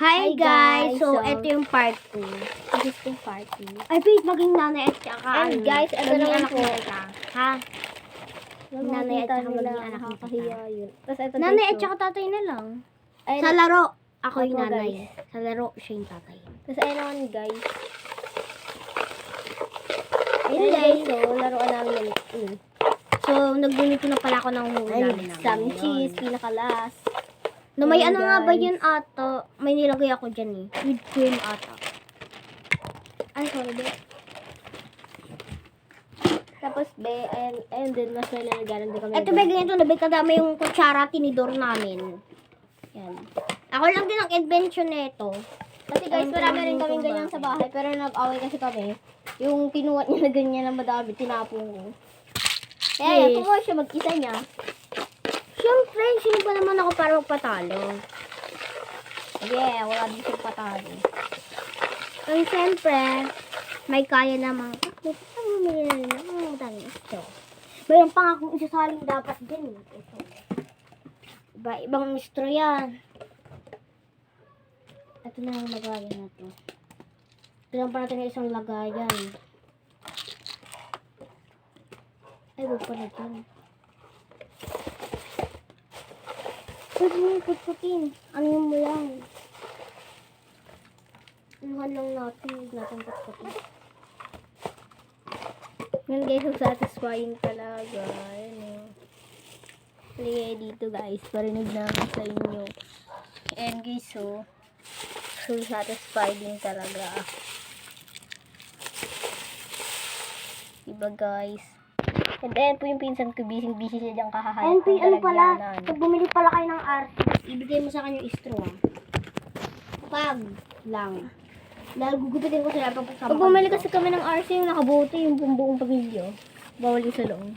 Hi guys! So, ito yung part 2. This is yung part 2. Ay, please, maging nanay at saka And guys, ito maging naman anak po. ni Tita. Ha? Nanay at saka maging anak ni nakakahiya Tita. yun. Tapos ito Nanay guys, at saka tatay na lang. ayun, Sa laro, ako yung Opo, nanay. guys. Sa laro, siya yung tatay. Tapos ayun naman guys. Ayun Ayun guys. guys, so laruan namin yun. So, nagbunito na pala ako ng uulamin namin. Some ngayon. cheese, pinakalas. No, may Ayun, ano nga ba guys. yun ata? May nilagay ako dyan eh. With cream ata. Ay, sorry ba? Tapos be, ayun din, mas may lalagaran din kami. Ito ba ganito na ba kadami yung kutsara tinidor namin. Yan. Ako lang din ang invention nito. Kasi guys, Ayun, marami rin tinanong kaming kung ganyan sa bakit. bahay. Pero nag-away kasi kami. Yung kinuha niya na ganyan na madami, tinapong ko. Kaya Yes. kumuha siya mag-isa niya. Siyempre, sino ba naman ako para magpatalo? Yeah, wala din siyang patalo. Ang siyempre, may kaya naman. Bakit? Ang bumili na rin ako. Ang dami ito. Mayroon pa nga akong isasaling dapat din. Ito. Ibang mistro yan. Ito na yung lagayan na ito. Ito lang pa natin yung isang lagayan. Ay, wag pala dyan. Pwede mo yung putputin. Ano yung mo lang? Anuhan lang natin. Huwag natin putputin. Ngayon guys, so satisfying talaga. Ayun. Ligay dito guys, parinig namin sa inyo. And guys, so satisfying talaga. Diba guys? And then po yung pinsan ko, busy siya dyan Ayun, kahahanap ng ano pala, lalagyanan. pag bumili pala kayo ng RC, ibigay mo sa kanya yung straw. Pag lang. Dahil gugupitin ko sila pag Pag bumili kasi kami ng RC, yung nakabuti, yung buong pamilya. Bawal yung sa loob.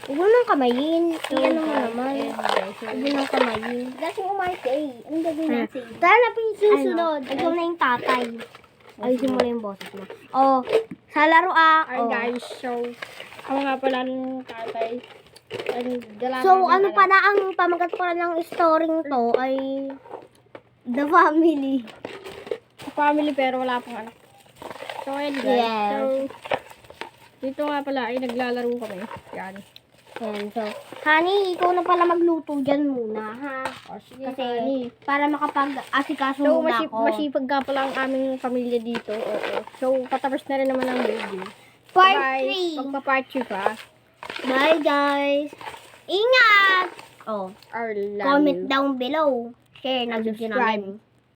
Huwag mo nang kamayin. Iyan mo naman. Ayan, guys. So, Huwag mo nang kamayin. Kasi umarte eh. Anong gagawin natin? Tara na, please. Susunod. Ano? Ikaw na yung tatay. Ayusin mo lang yung boses mo. Oh, sa laro Alright oh. guys, so ako nga pala ng tatay. So, ano pala ang pamagat pala ng story to ay The Family. Family pero wala pong anak. So ayan guys. Yes. So dito nga pala ay naglalaro kami. Yan. Yan, so, honey, ikaw na pala magluto dyan muna, ha? Sige, Kasi, honey. para makapag-asikaso So muna ako. masipag nga pala ang aming pamilya dito. Oo. So patapos na rin naman ang video. Part Bye. 3. Magpa-part 2 pa. Bye, guys. Ingat! Oh, Our love comment you. down below. Share na video Subscribe. namin.